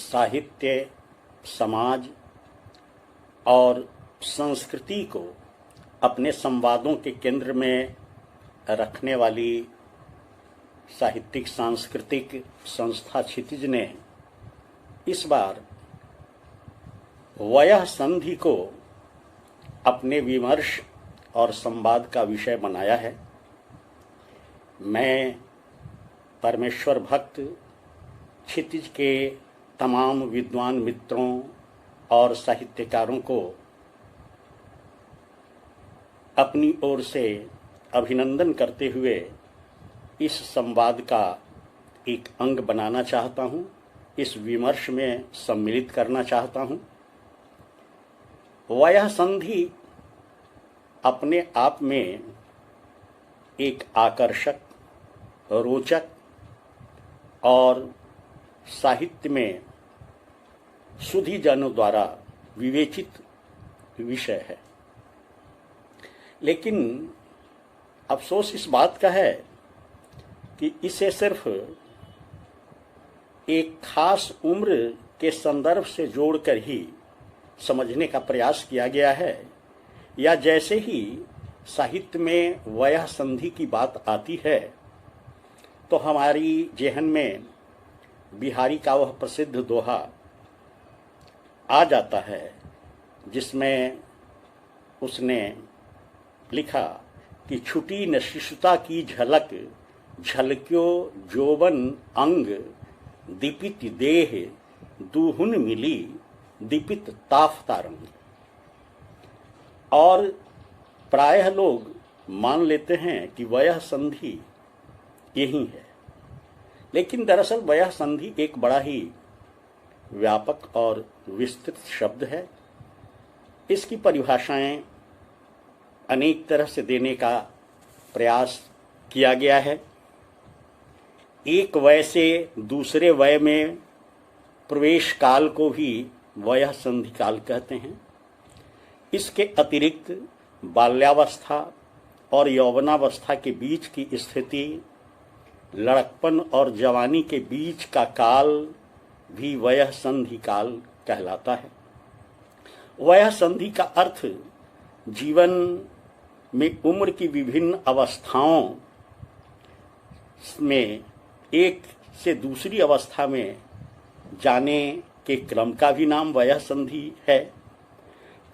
साहित्य, समाज और संस्कृति को अपने संवादों के केंद्र में रखने वाली साहित्यिक सांस्कृतिक संस्था क्षितिज ने इस बार वयः संधि को अपने विमर्श और संवाद का विषय बनाया है। मैं परमेश्वर भक्त क्षितिज के तमाम विद्वान मित्रों और साहित्यकारों को अपनी ओर से अभिनंदन करते हुए इस संवाद का एक अंग बनाना चाहता हूँ, इस विमर्श में सम्मिलित करना चाहता हूँ। वयः संधि अपने आप में एक आकर्षक, रोचक और साहित्य में सुधीजनों द्वारा विवेचित विषय है, लेकिन अफसोस इस बात का है कि इसे सिर्फ एक खास उम्र के संदर्भ से जोड़कर ही समझने का प्रयास किया गया है, या जैसे ही साहित्य में वयः संधि की बात आती है तो हमारी जेहन में बिहारी का वह प्रसिद्ध दोहा आ जाता है जिसमें उसने लिखा कि छुटी न शिशुता की झलक, झलक्यो जोबन अंग, दीपित देह दूहुन मिली, दीपित ताफता रंग। और प्रायः लोग मान लेते हैं कि वयः संधि यही है, लेकिन दरअसल वयः संधि एक बड़ा ही व्यापक और विस्तृत शब्द है। इसकी परिभाषाएं अनेक तरह से देने का प्रयास किया गया है। एक वय से दूसरे वय में प्रवेश काल को भी वयः संधि काल कहते हैं। इसके अतिरिक्त बाल्यावस्था और यौवनावस्था के बीच की स्थिति, लड़कपन और जवानी के बीच का काल भी वयः संधि काल कहलाता है। वयः संधि का अर्थ जीवन में उम्र की विभिन्न अवस्थाओं में एक से दूसरी अवस्था में जाने के क्रम का भी नाम वयः संधि है,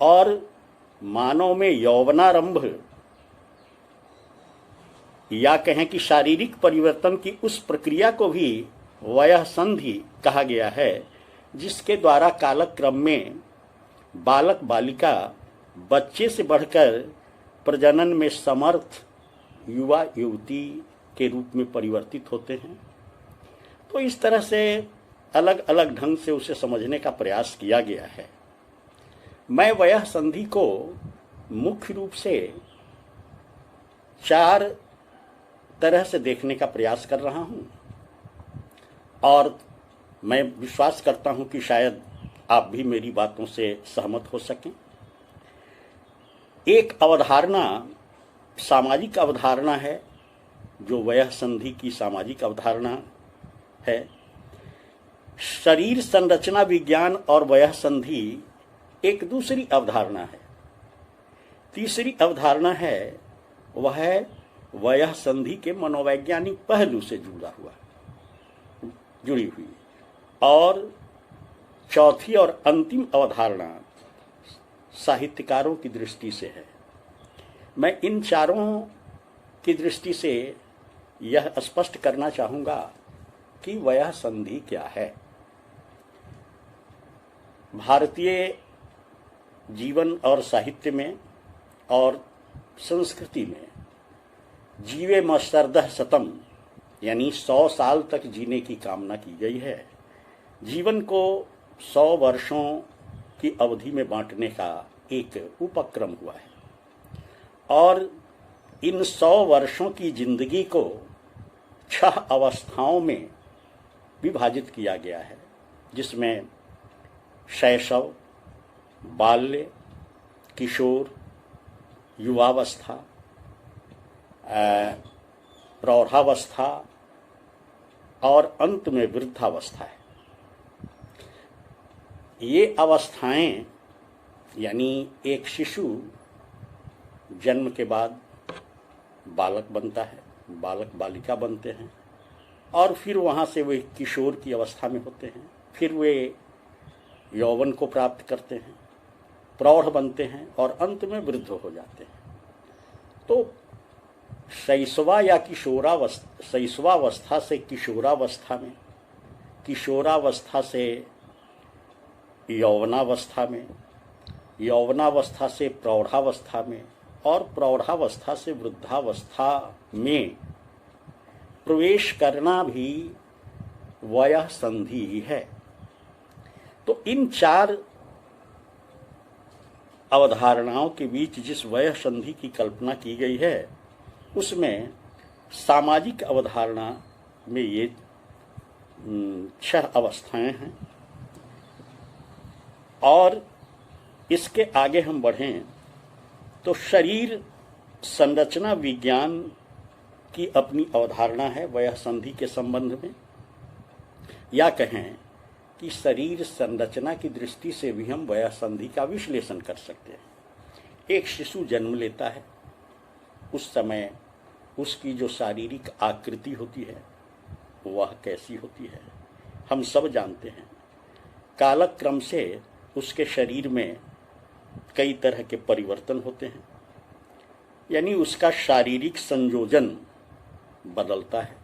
और मानव में यौवनारंभ या कहें कि शारीरिक परिवर्तन की उस प्रक्रिया को भी वयः संधि कहा गया है, जिसके द्वारा कालक्रम में बालक बालिका बच्चे से बढ़कर प्रजनन में समर्थ युवा युवती के रूप में परिवर्तित होते हैं। तो इस तरह से अलग अलग ढंग से उसे समझने का प्रयास किया गया है। मैं वयः संधि को मुख्य रूप से 4 तरह से देखने का प्रयास कर रहा हूं, और मैं विश्वास करता हूं कि शायद आप भी मेरी बातों से सहमत हो सकें। एक अवधारणा सामाजिक अवधारणा है, जो वयः संधि की सामाजिक अवधारणा है। शरीर संरचना विज्ञान और वयः संधि एक दूसरी अवधारणा है। तीसरी अवधारणा है वह है वयः संधि के मनोवैज्ञानिक पहलू से जुड़ी हुई, और चौथी और अंतिम अवधारणा साहित्यकारों की दृष्टि से है। मैं इन चारों की दृष्टि से यह स्पष्ट करना चाहूँगा कि वयः संधि क्या है। भारतीय जीवन और साहित्य में और संस्कृति में जीवे मशरदह शतम यानी 100 साल तक जीने की कामना की गई है। जीवन को 100 वर्षों की अवधि में बांटने का एक उपक्रम हुआ है, और इन 100 वर्षों की जिंदगी को 6 अवस्थाओं में विभाजित किया गया है, जिसमें शैशव, बाल्य, किशोर, युवावस्था, प्रौढ़ावस्था और अंत में वृद्धावस्था है। ये अवस्थाएं यानी एक शिशु जन्म के बाद बालक बनता है, बालक बालिका बनते हैं और फिर वहाँ से वे किशोर की अवस्था में होते हैं, फिर वे यौवन को प्राप्त करते हैं, प्रौढ़ बनते हैं और अंत में वृद्ध हो जाते हैं। तो शैशवा या शैशवावस्था से किशोरावस्था में, किशोरावस्था से यौवनावस्था में, यौवनावस्था से प्रौढ़ावस्था में और प्रौढ़ावस्था से वृद्धावस्था में प्रवेश करना भी वयः संधि ही है। तो इन चार अवधारणाओं के बीच जिस वयः संधि की कल्पना की गई है उसमें सामाजिक अवधारणा में ये 6 अवस्थाएं हैं। और इसके आगे हम बढ़ें तो शरीर संरचना विज्ञान की अपनी अवधारणा है वयः संधि के संबंध में, या कहें कि शरीर संरचना की दृष्टि से भी हम वयः संधि का विश्लेषण कर सकते हैं। एक शिशु जन्म लेता है, उस समय उसकी जो शारीरिक आकृति होती है वह कैसी होती है हम सब जानते हैं। कालक्रम से उसके शरीर में कई तरह के परिवर्तन होते हैं, यानी उसका शारीरिक संयोजन बदलता है।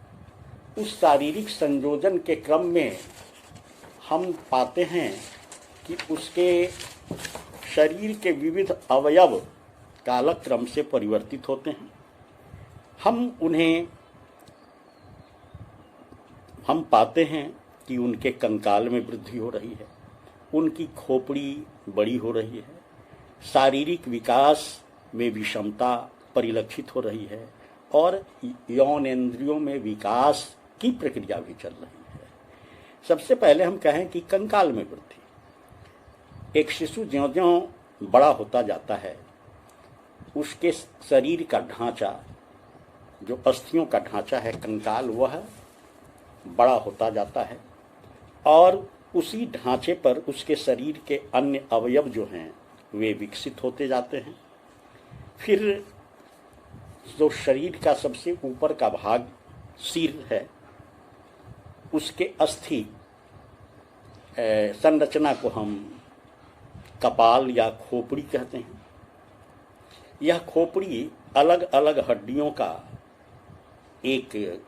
उस शारीरिक संयोजन के क्रम में हम पाते हैं कि उसके शरीर के विविध अवयव कालक्रम से परिवर्तित होते हैं। हम पाते हैं कि उनके कंकाल में वृद्धि हो रही है, उनकी खोपड़ी बड़ी हो रही है, शारीरिक विकास में विषमता परिलक्षित हो रही है और यौनेंद्रियों में विकास की प्रक्रिया भी चल रही है। सबसे पहले हम कहें कि कंकाल में वृद्धि। एक शिशु ज्यों-ज्यों बड़ा होता जाता है उसके शरीर का ढांचा, जो अस्थियों का ढांचा है कंकाल, वह बड़ा होता जाता है और उसी ढांचे पर उसके शरीर के अन्य अवयव जो हैं वे विकसित होते जाते हैं। फिर जो शरीर का सबसे ऊपर का भाग सिर है, उसके अस्थि संरचना को हम कपाल या खोपड़ी कहते हैं। यह खोपड़ी अलग अलग हड्डियों का एक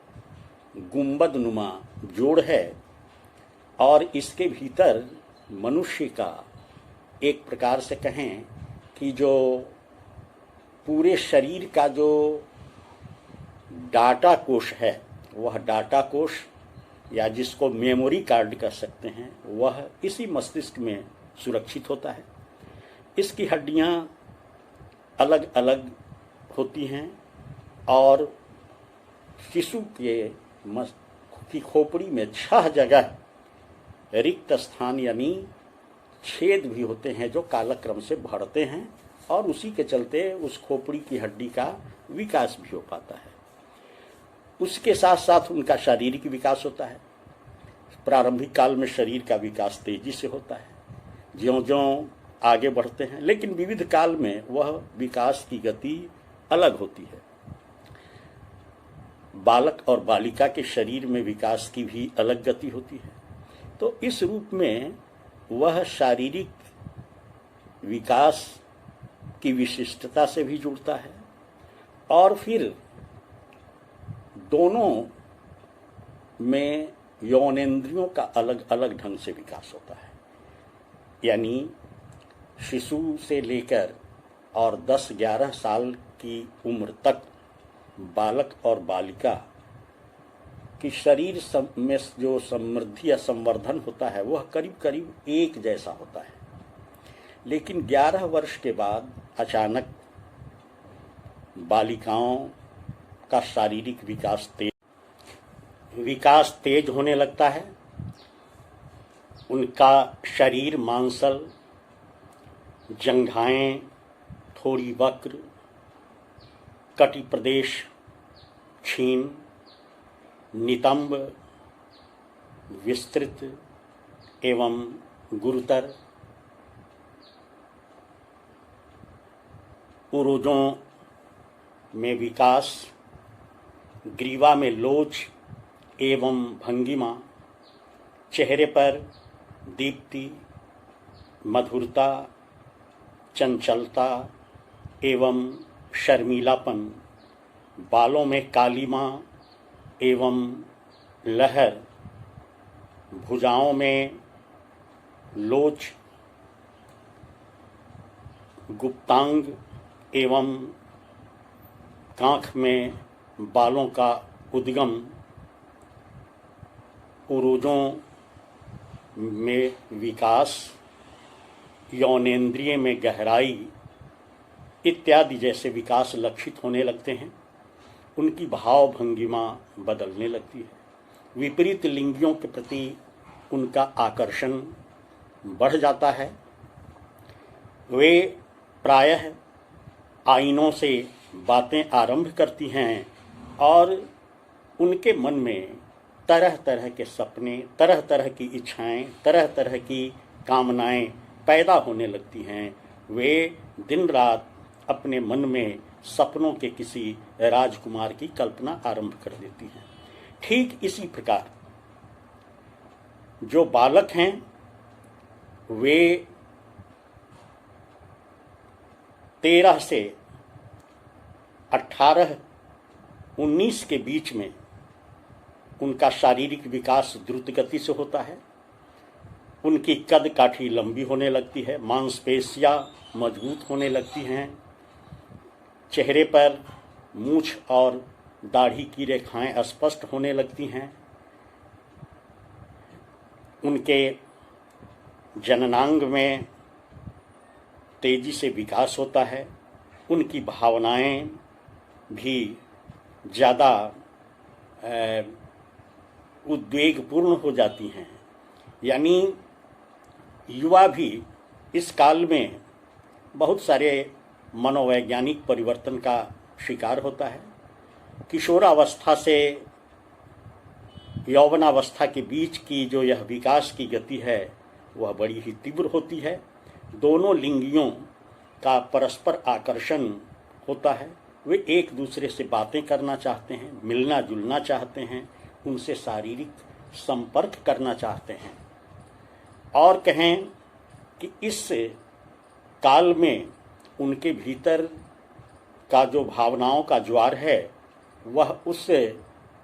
गुंबद नुमा जोड़ है और इसके भीतर मनुष्य का एक प्रकार से कहें कि जो पूरे शरीर का जो डाटा कोश है, वह डाटा कोश या जिसको मेमोरी कार्ड कह सकते हैं, वह इसी मस्तिष्क में सुरक्षित होता है। इसकी हड्डियां अलग अलग होती हैं और शिशु की खोपड़ी में 6 जगह रिक्त स्थान यानी छेद भी होते हैं जो कालक्रम से बढ़ते हैं और उसी के चलते उस खोपड़ी की हड्डी का विकास भी हो पाता है। उसके साथ साथ उनका शारीरिक विकास होता है। प्रारंभिक काल में शरीर का विकास तेजी से होता है, ज्यों-ज्यों आगे बढ़ते हैं, लेकिन विविध काल में वह विकास की गति अलग होती है। बालक और बालिका के शरीर में विकास की भी अलग गति होती है। तो इस रूप में वह शारीरिक विकास की विशिष्टता से भी जुड़ता है और फिर दोनों में यौनेंद्रियों का अलग अलग ढंग से विकास होता है। यानी शिशु से लेकर और 10-11 साल की उम्र तक बालक और बालिका कि शरीर में जो समृद्धि या संवर्धन होता है वह करीब करीब एक जैसा होता है, लेकिन 11 वर्ष के बाद अचानक बालिकाओं का शारीरिक विकास तेज होने लगता है। उनका शरीर मांसल, जंघाएं थोड़ी वक्र, कटी प्रदेश क्षीण, नितंब, विस्तृत एवं गुरुतर, उरोजों में विकास, ग्रीवा में लोच एवं भंगिमा, चेहरे पर दीप्ति, मधुरता, चंचलता एवं शर्मीलापन, बालों में कालीमा एवं लहर, भुजाओं में लोच, गुप्तांग एवं कांख में बालों का उद्गम, उरोजों में विकास, यौनेन्द्रिय में गहराई इत्यादि जैसे विकास लक्षित होने लगते हैं। उनकी भाव भंगिमा बदलने लगती है। विपरीत लिंगियों के प्रति उनका आकर्षण बढ़ जाता है। वे प्रायः आईनों से बातें आरंभ करती हैं और उनके मन में तरह तरह के सपने, तरह तरह की इच्छाएं, तरह तरह की कामनाएं पैदा होने लगती हैं। वे दिन रात अपने मन में सपनों के किसी राजकुमार की कल्पना आरंभ कर देती हैं। ठीक इसी प्रकार जो बालक हैं वे 13 से 18-19 के बीच में उनका शारीरिक विकास द्रुत गति से होता है। उनकी कद काठी लंबी होने लगती है, मांसपेशियां मजबूत होने लगती हैं, चेहरे पर मूछ और दाढ़ी की रेखाएं स्पष्ट होने लगती हैं। उनके जननांग में तेजी से विकास होता है। उनकी भावनाएं भी ज़्यादा उद्वेगपूर्ण हो जाती हैं। यानी युवा भी इस काल में बहुत सारे मनोवैज्ञानिक परिवर्तन का शिकार होता है। किशोरावस्था से यौवनावस्था के बीच की जो यह विकास की गति है वह बड़ी ही तीव्र होती है। दोनों लिंगियों का परस्पर आकर्षण होता है। वे एक दूसरे से बातें करना चाहते हैं, मिलना जुलना चाहते हैं, उनसे शारीरिक संपर्क करना चाहते हैं। और कहें कि इस काल में उनके भीतर का जो भावनाओं का ज्वार है वह उस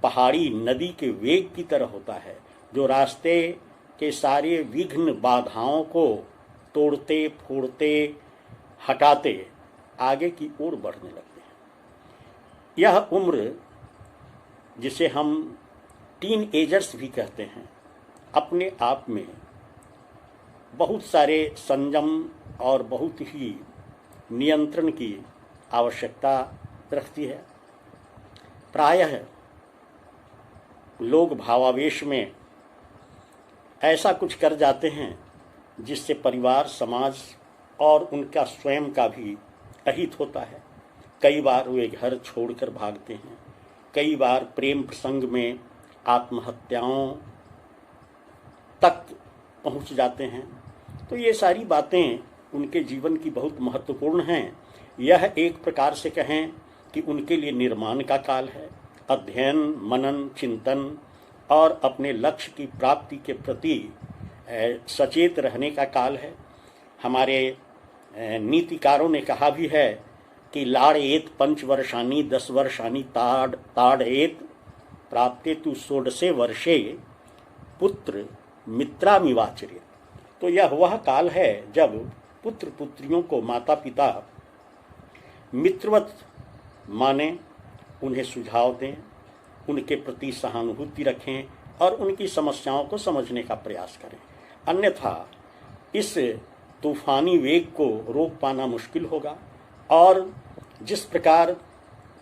पहाड़ी नदी के वेग की तरह होता है, जो रास्ते के सारे विघ्न बाधाओं को तोड़ते फोड़ते हटाते आगे की ओर बढ़ने लगते हैं। यह उम्र जिसे हम टीन एजर्स भी कहते हैं, अपने आप में बहुत सारे संयम और बहुत ही नियंत्रण की आवश्यकता रखती है। प्रायः लोग भावावेश में ऐसा कुछ कर जाते हैं जिससे परिवार, समाज और उनका स्वयं का भी अहित होता है। कई बार वे घर छोड़कर भागते हैं, कई बार प्रेम प्रसंग में आत्महत्याओं तक पहुंच जाते हैं। तो ये सारी बातें उनके जीवन की बहुत महत्वपूर्ण हैं। यह एक प्रकार से कहें कि उनके लिए निर्माण का काल है, अध्ययन, मनन, चिंतन और अपने लक्ष्य की प्राप्ति के प्रति सचेत रहने का काल है। हमारे नीतिकारों ने कहा भी है कि लाड़ेत 5 वर्षानी 10 वर्षानी ताड़ेत प्राप्ते तु 16 वर्षे पुत्र मित्रामिवाचरेत। तो यह वह काल है जब पुत्र पुत्रियों को माता पिता मित्रवत माने, उन्हें सुझाव दें, उनके प्रति सहानुभूति रखें और उनकी समस्याओं को समझने का प्रयास करें। अन्यथा इस तूफानी वेग को रोक पाना मुश्किल होगा। और जिस प्रकार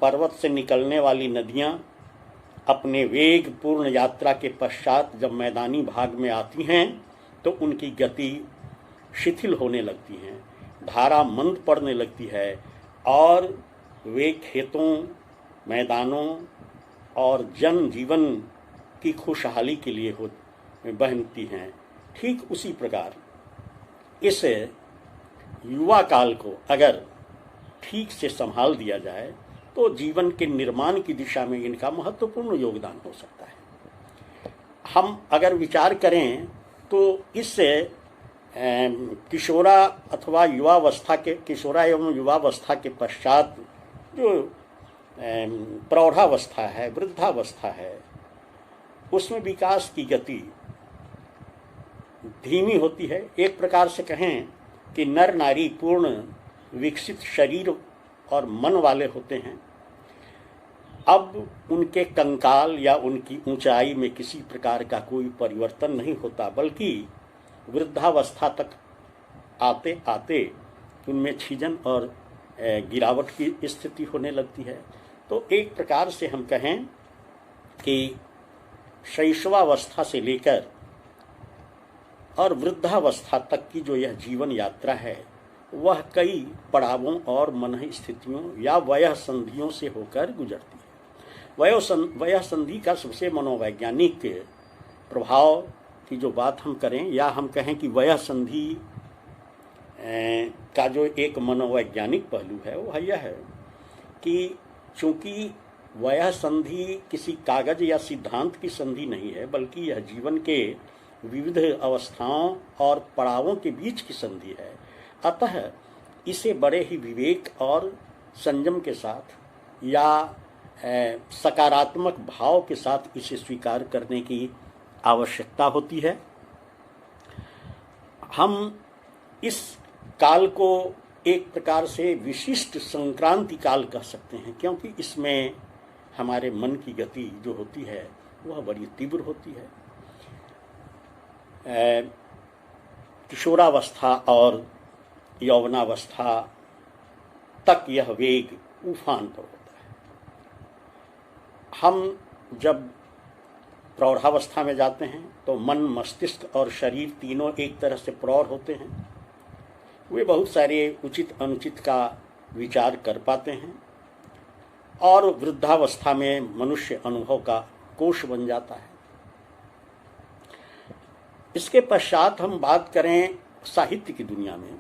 पर्वत से निकलने वाली नदियां अपने वेगपूर्ण यात्रा के पश्चात जब मैदानी भाग में आती हैं तो उनकी गति शिथिल होने लगती हैं, धारा मंद पड़ने लगती है और वे खेतों, मैदानों और जन जीवन की खुशहाली के लिए बहती हैं। ठीक उसी प्रकार इस युवा काल को अगर ठीक से संभाल दिया जाए तो जीवन के निर्माण की दिशा में इनका महत्वपूर्ण योगदान हो सकता है। हम अगर विचार करें तो इस किशोरा अथवा युवावस्था के किशोरा एवं युवावस्था के पश्चात जो प्रौढ़ावस्था है, वृद्धावस्था है, उसमें विकास की गति धीमी होती है। एक प्रकार से कहें कि नर नारी पूर्ण विकसित शरीर और मन वाले होते हैं। अब उनके कंकाल या उनकी ऊंचाई में किसी प्रकार का कोई परिवर्तन नहीं होता, बल्कि वृद्धावस्था तक आते आते उनमें छीजन और गिरावट की स्थिति होने लगती है। तो एक प्रकार से हम कहें कि शैशवावस्था से लेकर और वृद्धावस्था तक की जो यह जीवन यात्रा है वह कई पड़ावों और मनह स्थितियों या वयः संधियों से होकर गुजरती है। वयः संधि का सबसे मनोवैज्ञानिक प्रभाव की जो बात हम करें या हम कहें कि वयः संधि का जो एक मनोवैज्ञानिक पहलू है वह यह है कि चूंकि वयः संधि किसी कागज या सिद्धांत की संधि नहीं है, बल्कि यह जीवन के विविध अवस्थाओं और पड़ावों के बीच की संधि है। अतः इसे बड़े ही विवेक और संयम के साथ या सकारात्मक भाव के साथ इसे स्वीकार करने की आवश्यकता होती है। हम इस काल को एक प्रकार से विशिष्ट संक्रांति काल कह सकते हैं, क्योंकि इसमें हमारे मन की गति जो होती है वह बड़ी तीव्र होती है। किशोरावस्था और यौवनावस्था तक यह वेग उफान पर होता है। हम जब प्रौढ़ावस्था में जाते हैं तो मन, मस्तिष्क और शरीर तीनों एक तरह से प्रौढ़ होते हैं। वे बहुत सारे उचित अनुचित का विचार कर पाते हैं और वृद्धावस्था में मनुष्य अनुभव का कोश बन जाता है। इसके पश्चात हम बात करें साहित्य की दुनिया में,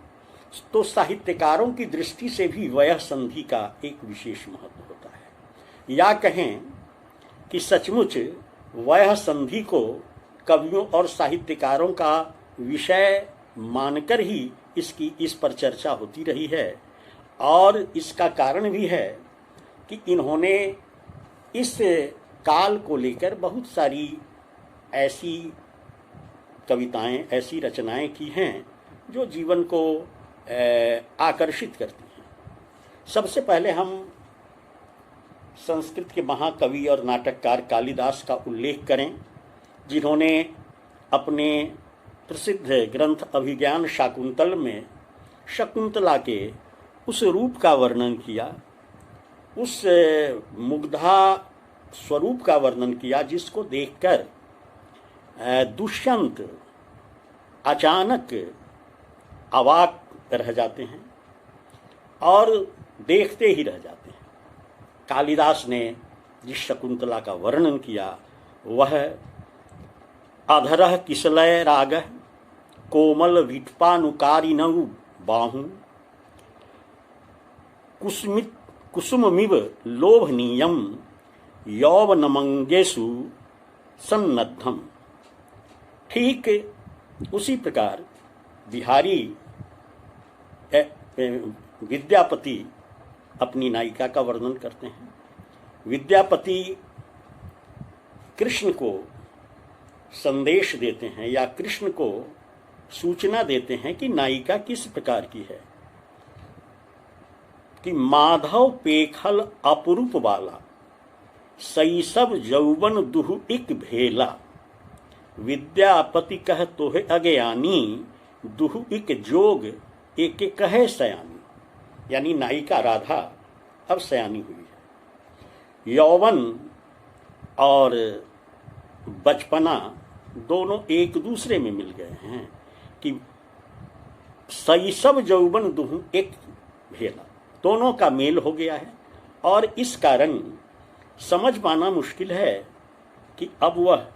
तो साहित्यकारों की दृष्टि से भी वयः संधि का एक विशेष महत्व होता है। या कहें कि सचमुच वयः संधि को कवियों और साहित्यकारों का विषय मानकर ही इस पर चर्चा होती रही है, और इसका कारण भी है कि इन्होंने इस काल को लेकर बहुत सारी ऐसी कविताएं, ऐसी रचनाएं की हैं जो जीवन को आकर्षित करती हैं। सबसे पहले हम संस्कृत के महाकवि और नाटककार कालिदास का उल्लेख करें, जिन्होंने अपने प्रसिद्ध ग्रंथ अभिज्ञान शाकुंतल में शकुंतला के उस रूप का वर्णन किया, उस मुग्धा स्वरूप का वर्णन किया जिसको देखकर दुष्यंत अचानक अवाक रह जाते हैं और देखते ही रह जाते हैं। कालिदास ने जिस शकुंतला का वर्णन किया वह अधरः किसलय रागः कोमल विट्पानुकारिणौ बाहु कुसुममिव लोभनीयं यौवनमंगेषु सन्नद्धम। ठीक उसी प्रकार बिहारी विद्यापति अपनी नायिका का वर्णन करते हैं। विद्यापति कृष्ण को संदेश देते हैं या कृष्ण को सूचना देते हैं कि नायिका किस प्रकार की है, कि माधव पेखल अपरूप वाला शैशव यौवन दुहु इक भेला विद्यापति कह तोहे अज्ञानी दुहु इक जोग एक कहे सयानी। यानी नायिका राधा अब सयानी हुई है। यौवन और बचपना दोनों एक दूसरे में मिल गए हैं कि शैशव यौवन दुहु एक भेला, दोनों का मेल हो गया है। और इस कारण समझ पाना मुश्किल है कि अब वह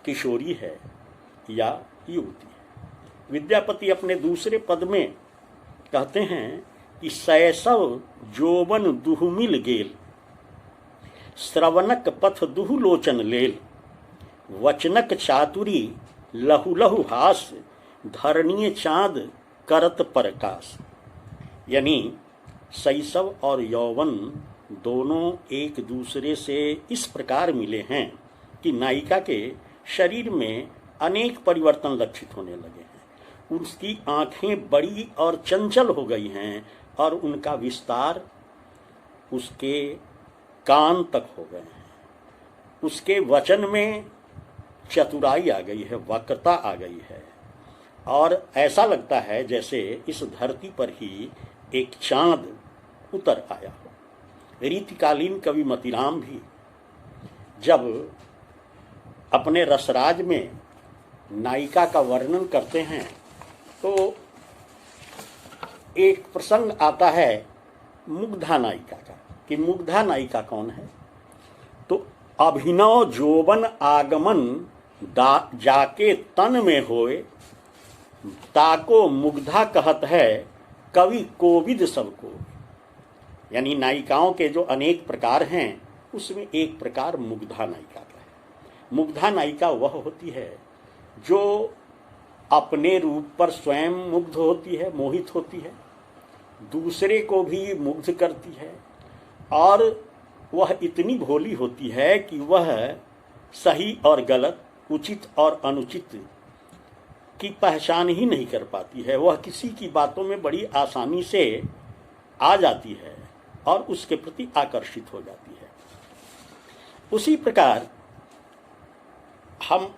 किशोरी है या युवती है। विद्यापति अपने दूसरे पद में कहते हैं कि शैशव जोबन दुहु मिल गेल, श्रवणक पथ दुहु लोचन लेल, वचनक चातुरी लहु लहु हास, धरणीय चांद करत प्रकाश। यानी शैशव और यौवन दोनों एक दूसरे से इस प्रकार मिले हैं कि नायिका के शरीर में अनेक परिवर्तन लक्षित होने लगे हैं। उसकी आंखें बड़ी और चंचल हो गई हैं और उनका विस्तार उसके कान तक हो गए हैं। उसके वचन में चतुराई आ गई है, वक्रता आ गई है और ऐसा लगता है जैसे इस धरती पर ही एक चांद उतर आया हो। रीतिकालीन कवि मतीराम भी जब अपने रसराज में नायिका का वर्णन करते हैं तो एक प्रसंग आता है मुग्धा नायिका का कि मुग्धा नायिका कौन है। तो अभिनव जोबन आगमन जाके तन में होए, ताको मुग्धा कहत है कवि कोविद सबको। यानी नायिकाओं के जो अनेक प्रकार हैं उसमें एक प्रकार मुग्धा नायिका का है। मुग्धा नायिका वह होती है जो अपने रूप पर स्वयं मुग्ध होती है, मोहित होती है, दूसरे को भी मुग्ध करती है और वह इतनी भोली होती है कि वह सही और गलत, उचित और अनुचित की पहचान ही नहीं कर पाती है। वह किसी की बातों में बड़ी आसानी से आ जाती है और उसके प्रति आकर्षित हो जाती है। उसी प्रकार हम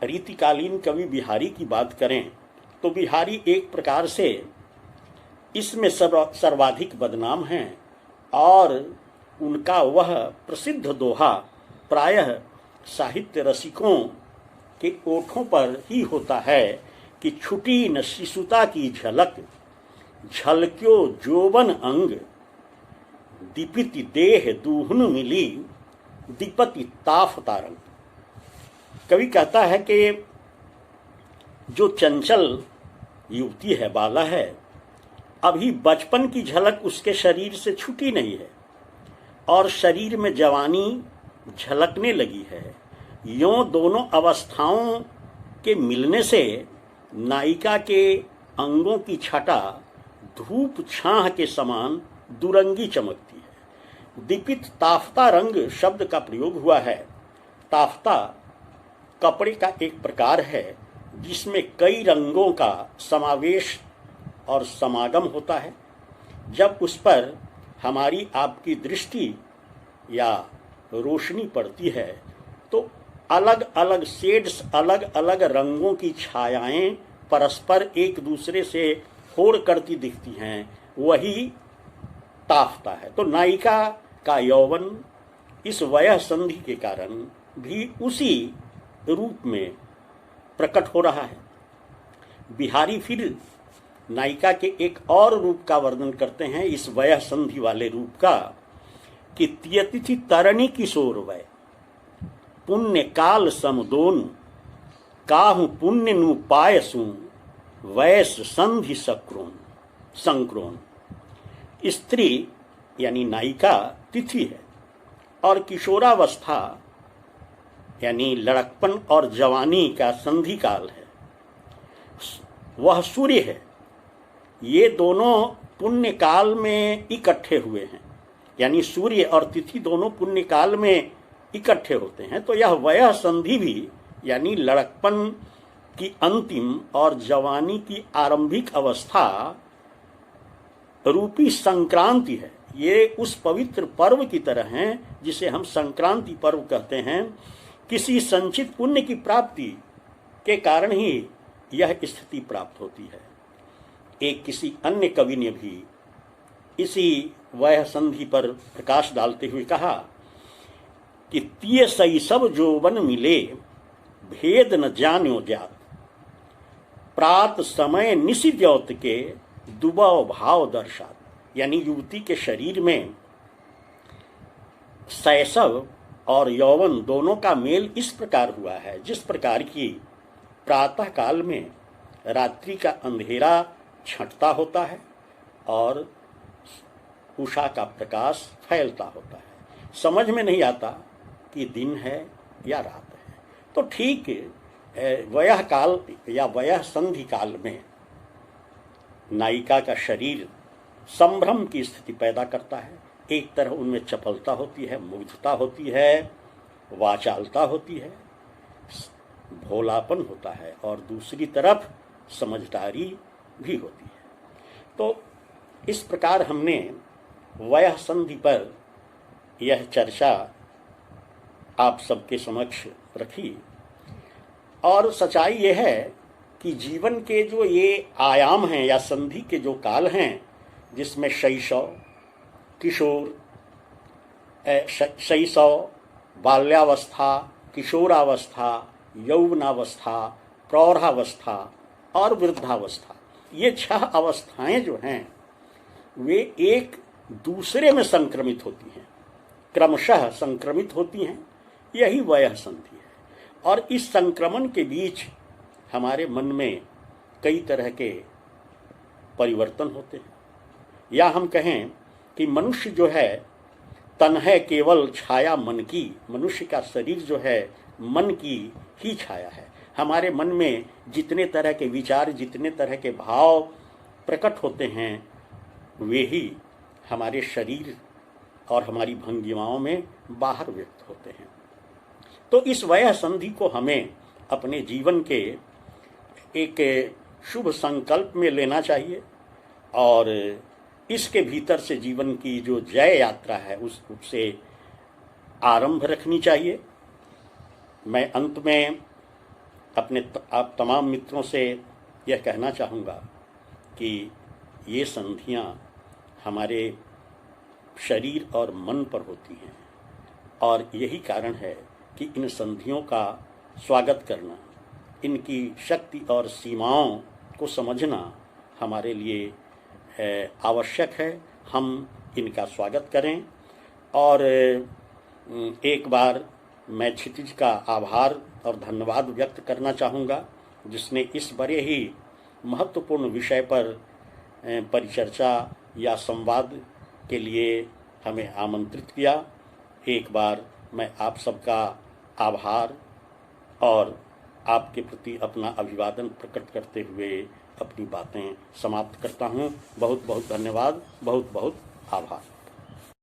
रीतिकालीन कवि बिहारी की बात करें तो बिहारी एक प्रकार से इसमें सर्वाधिक बदनाम हैं और उनका वह प्रसिद्ध दोहा प्रायः साहित्य रसिकों के ओठों पर ही होता है कि छुटी न शिशुता की झलक, झलक्यो जोबन अंग, दीपिति देह दूहन मिली, दीपति ताफ तारंग। कवि कहता है कि जो चंचल युवती है, बाला है, अभी बचपन की झलक उसके शरीर से छूटी नहीं है और शरीर में जवानी झलकने लगी है। यों दोनों अवस्थाओं के मिलने से नायिका के अंगों की छटा धूप छाह के समान दुरंगी चमकती है। दीपित ताफ्ता रंग शब्द का प्रयोग हुआ है। ताफ्ता कपड़े का एक प्रकार है जिसमें कई रंगों का समावेश और समागम होता है। जब उस पर हमारी आपकी दृष्टि या रोशनी पड़ती है तो अलग अलग शेड्स, अलग अलग रंगों की छायाएं परस्पर एक दूसरे से होड़ करती दिखती हैं, वही ताफ्ता है। तो नायिका का यौवन इस वयः संधि के कारण भी उसी रूप में प्रकट हो रहा है। बिहारी फिर नायिका के एक और रूप का वर्णन करते हैं, इस वयः संधि वाले रूप का, कि तियतिथि तरणी किशोर वय, पुण्य काल समदोन, काहु पुण्य नु पायसु, वयस संधि सक्रोन संक्रोन। स्त्री यानी नायिका तिथि है और किशोरावस्था यानी लड़कपन और जवानी का संधि काल है। वह सूर्य है। ये दोनों पुण्य काल में इकट्ठे हुए हैं, यानी सूर्य और तिथि दोनों पुण्य काल में इकट्ठे होते हैं। तो यह वयः संधि भी यानी लड़कपन की अंतिम और जवानी की आरंभिक अवस्था रूपी संक्रांति है। ये उस पवित्र पर्व की तरह हैं जिसे हम संक्रांति पर्व कहते हैं। किसी संचित पुण्य की प्राप्ति के कारण ही यह स्थिति प्राप्त होती है। एक किसी अन्य कवि ने भी इसी वयः संधि पर प्रकाश डालते हुए कहा कि तिय सई सब जोबन मिले, भेद न जान्यो जात, प्रात समय निशि द्योत के दुबव भाव दर्शात। यानी युवती के शरीर में शैशव और यौवन दोनों का मेल इस प्रकार हुआ है जिस प्रकार की प्रातः काल में रात्रि का अंधेरा छंटता होता है और उषा का प्रकाश फैलता होता है। समझ में नहीं आता कि दिन है या रात है। तो ठीक वयः काल या वयः संधि काल में नायिका का शरीर संभ्रम की स्थिति पैदा करता है। एक तरह उनमें चपलता होती है, मुग्धता होती है, वाचालता होती है, भोलापन होता है और दूसरी तरफ समझदारी भी होती है। तो इस प्रकार हमने वयः संधि पर यह चर्चा आप सबके समक्ष रखी। और सच्चाई यह है कि जीवन के जो ये आयाम हैं या संधि के जो काल हैं, जिसमें शैशव, किशोर, शैशव, बाल्यावस्था, किशोरावस्था, यौवनावस्था, प्रौढ़ावस्था और वृद्धावस्था, ये 6 अवस्थाएं जो हैं वे एक दूसरे में संक्रमित होती हैं, क्रमशः संक्रमित होती हैं। यही वयः संधि है। और इस संक्रमण के बीच हमारे मन में कई तरह के परिवर्तन होते हैं। या हम कहें कि मनुष्य जो है तन है केवल छाया मन की। मनुष्य का शरीर जो है मन की ही छाया है। हमारे मन में जितने तरह के विचार, जितने तरह के भाव प्रकट होते हैं, वे ही हमारे शरीर और हमारी भंगिमाओं में बाहर व्यक्त होते हैं। तो इस वयः संधि को हमें अपने जीवन के एक शुभ संकल्प में लेना चाहिए और इसके भीतर से जीवन की जो जय यात्रा है उससे आरंभ रखनी चाहिए। मैं अंत में अपने आप तमाम मित्रों से यह कहना चाहूँगा कि ये संधियाँ हमारे शरीर और मन पर होती हैं और यही कारण है कि इन संधियों का स्वागत करना, इनकी शक्ति और सीमाओं को समझना हमारे लिए आवश्यक है। हम इनका स्वागत करें। और एक बार मैं क्षितिज का आभार और धन्यवाद व्यक्त करना चाहूँगा, जिसने इस बड़े ही महत्वपूर्ण विषय पर परिचर्चा या संवाद के लिए हमें आमंत्रित किया। एक बार मैं आप सबका आभार और आपके प्रति अपना अभिवादन प्रकट करते हुए अपनी बातें समाप्त करता हूँ। बहुत बहुत धन्यवाद, बहुत बहुत आभार।